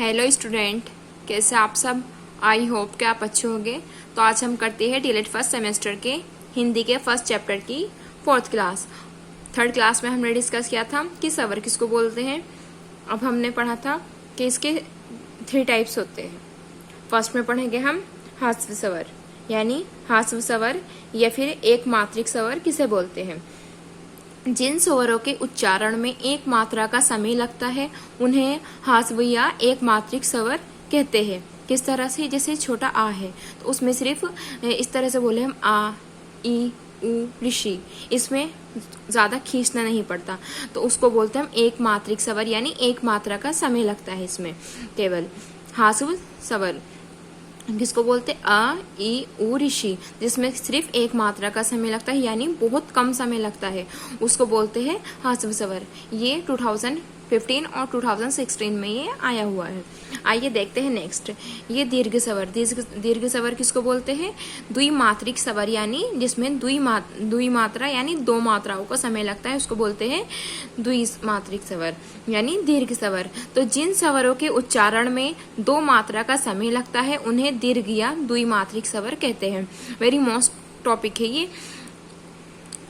Hello student, कैसे आप सब। आई होप कि आप अच्छे होंगे। तो आज हम करते हैं डीएलएड फर्स्ट सेमेस्टर के हिंदी के फर्स्ट चैप्टर की फोर्थ क्लास। थर्ड क्लास में हमने डिस्कस किया था कि सवर किसको बोलते हैं। अब हमने पढ़ा था कि इसके 3 टाइप्स होते हैं। फर्स्ट में पढ़ेंगे हम हास्य सवर, यानी हास्य सवर या फिर एक मात्रिक सवर किसे बोलते हैं। जिन स्वरों के उच्चारण में एक मात्रा का समय लगता है उन्हें हास्य या एक मात्रिक स्वर कहते हैं। किस तरह से, जैसे छोटा आ है तो उसमें सिर्फ इस तरह से बोले हम आ, ई, उ, ऋषि, इसमें ज्यादा खींचना नहीं पड़ता तो उसको बोलते हैं हम एक मात्रिक स्वर, यानी एक मात्रा का समय लगता है इसमें केवल। हास्य स्वर किसको बोलते आ, ई, उ, ऋषि, जिसमें सिर्फ एक मात्रा का समय लगता है यानी बहुत कम समय लगता है, उसको बोलते हैं हास्य स्वर। ये 2015 और 2016 में ये आया हुआ है। आइए देखते हैं नेक्स्ट, ये दीर्घ स्वर। दीर्घ स्वर किसको बोलते हैं। द्विमात्रिक स्वर, यानी जिसमें द्विमात्रा यानी 2 मात्राओं का समय लगता है उसको बोलते हैं द्विमात्रिक स्वर यानी दीर्घ स्वर। तो जिन स्वरों के उच्चारण में 2 मात्रा का समय लगता है उन्हें दीर्घ या द्विमात्रिक स्वर कहते हैं। वेरी मोस्ट टॉपिक है ये,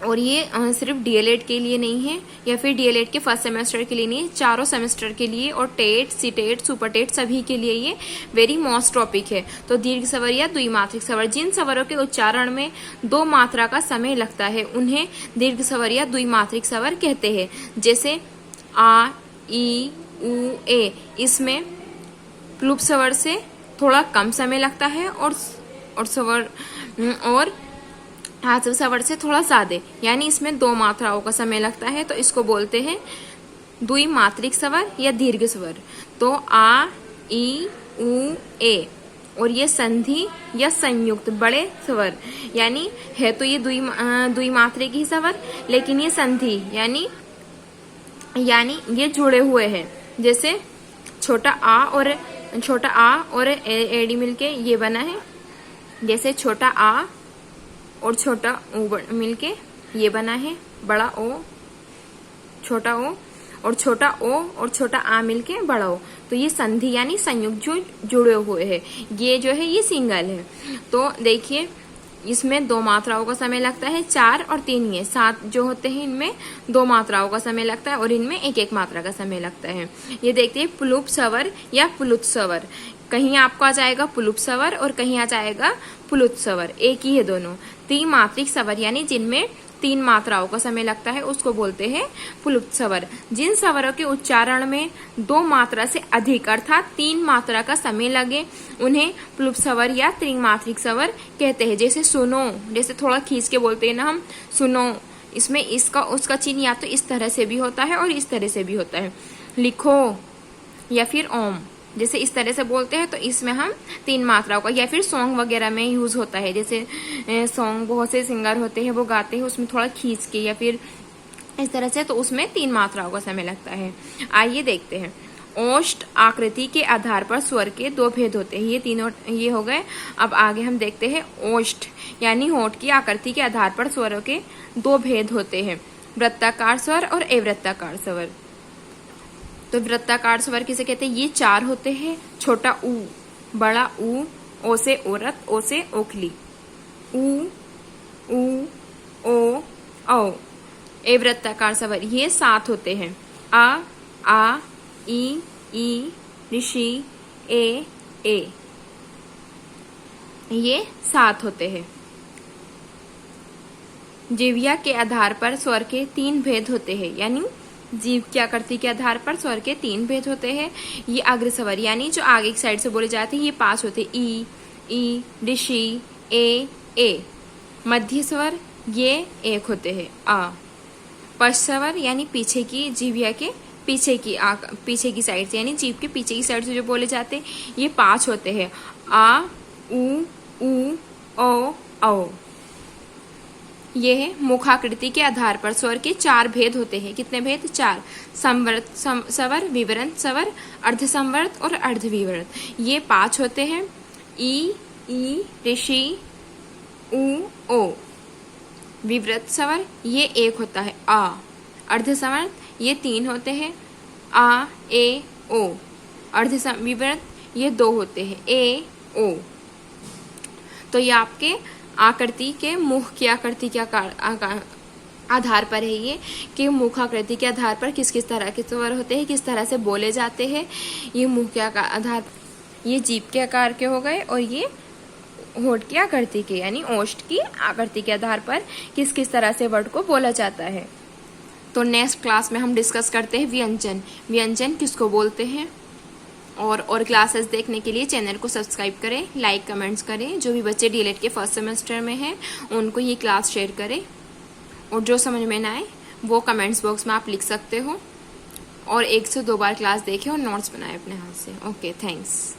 और ये सिर्फ डीएलएड के लिए नहीं है या फिर डीएलएड के फर्स्ट सेमेस्टर के लिए नहीं है, चारों सेमेस्टर के लिए और टेट, सीटेट, सुपर टेट सभी के लिए ये वेरी मोस्ट टॉपिक है। तो दीर्घ स्वर या द्विमात्रिक स्वर, जिन स्वरों के उच्चारण में 2 मात्रा का समय लगता है उन्हें दीर्घ स्वर या द्विमात्रिक स्वर कहते हैं। जैसे आ, ई, उ, ए, इसमें प्लुप स्वर से थोड़ा कम समय लगता है और हास्य स्वर से थोड़ा ज्यादा, यानी इसमें 2 मात्राओं का समय लगता है तो इसको बोलते हैं द्विमात्रिक स्वर या दीर्घ स्वर। तो आ, ई, उ, ए, और ये संधि या संयुक्त बड़े स्वर, यानी है तो ये द्विमात्रिक ही स्वर लेकिन ये संधि यानी ये जुड़े हुए हैं। जैसे छोटा आ और एडी मिलके ये बना है। जैसे छोटा आ और छोटा ओ मिलके ये बना है बड़ा ओ, छोटा ओ, और छोटा ओ और छोटा आ मिलके बड़ा ओ। तो ये संधि यानी संयुक्त जो जुड़े हुए हैं। ये जो है ये सिंगल है। तो देखिए इसमें 2 मात्राओं का समय लगता है, 4 और 3 ये 7 जो होते हैं इनमें 2 मात्राओं का समय लगता है और इनमें एक मात्रा का समय लगता है। ये देखते हैं प्लुप स्वर या प्लुत स्वर। कहीं आपको आ जाएगा प्लुप स्वर और कहीं आ जाएगा प्लुत स्वर, एक ही है दोनों। त्रिमात्रिक स्वर यानी जिनमें 3 मात्राओं का समय लगता है उसको बोलते हैं प्लुत स्वर। जिन स्वरों के उच्चारण में 2 मात्रा से अधिक अर्थात 3 मात्रा का समय लगे उन्हें प्लुप स्वर या त्रिमात्रिक स्वर कहते हैं। जैसे सुनो, जैसे थोड़ा खींच के बोलते हैं ना हम सुनो, इसमें इसका उसका चिन्ह या तो इस तरह से भी होता है और इस तरह से भी होता है। लिखो या फिर ओम, जैसे इस तरह से बोलते हैं तो इसमें हम 3 मात्राओं का, या फिर सॉन्ग वगैरह में यूज होता है। जैसे सॉन्ग बहुत से सिंगर होते हैं वो गाते हैं उसमें थोड़ा खींच के या फिर इस तरह से, तो उसमें 3 मात्राओं का समय लगता है। आइए देखते हैं। ओष्ठ आकृति के आधार पर स्वर के 2 भेद होते हैं। ये तीनों ये हो गए। अब आगे हम देखते हैं ओष्ठ यानी होठ की आकृति के आधार पर स्वरों के 2 भेद होते हैं, वृत्ताकार स्वर और अवृत्ताकार स्वर। तो वृत्ताकार स्वर किसे कहते हैं। ये 4 होते हैं, छोटा ऊ, बड़ा ऊ, ओ से औरत, ओ से ओखली, ऊ, ओ, औ। अवृत्ताकार स्वर ये 7 होते हैं, आ, ई, ऋषि, ए, ये 7 होते हैं। जिह्वा के आधार पर स्वर के 3 भेद होते हैं, यानी जीव की आकृति के आधार पर स्वर के 3 भेद होते हैं। ये अग्र स्वर यानी जो आगे की साइड से बोले जाते हैं ये 5 होते हैं, ई, ऋषि, ए। मध्य स्वर ये 1 होते हैं, आ। पश्च स्वर यानी पीछे की जिह्वा के पीछे की साइड से, यानी जीभ के पीछे की साइड से जो बोले जाते हैं ये 5 होते हैं, आ, उ, औ। ये है मुखाकृति के आधार पर स्वर के 4 भेद होते हैं। कितने भेद। 4। संवृत स्वर, विवरण स्वर, अर्ध संवृत और अर्ध विवृत, ये 5 होते हैं, ई, ऋषि, ओ। विवृत स्वर ये 1 होता है, आ। अर्ध संवृत ये 3 होते हैं, आ, ए, ओ। अर्धसंविवर्त ये 2 होते हैं, ए ओ। तो ये आपके आकृति के मुख की आकृति के आधार पर है ये, कि मुख आकृति के आधार पर किस किस तरह के स्वर होते हैं, किस तरह से बोले जाते हैं। ये मुंह के आधार, ये जीभ के आकार के हो गए, और ये होठ की आकृति के यानी ओष्ठ की आकृति के आधार पर किस किस तरह से वर्ड को बोला जाता है। तो नेक्स्ट क्लास में हम डिस्कस करते हैं व्यंजन। व्यंजन किसको बोलते हैं। और क्लासेस देखने के लिए चैनल को सब्सक्राइब करें, लाइक कमेंट्स करें। जो भी बच्चे डीएलएड के फर्स्ट सेमेस्टर में हैं उनको ये क्लास शेयर करें, और जो समझ में ना आए वो कमेंट्स बॉक्स में आप लिख सकते हो। और 1 से 2 बार क्लास देखें और नोट्स बनाएं अपने हाथ से। Okay, thanks.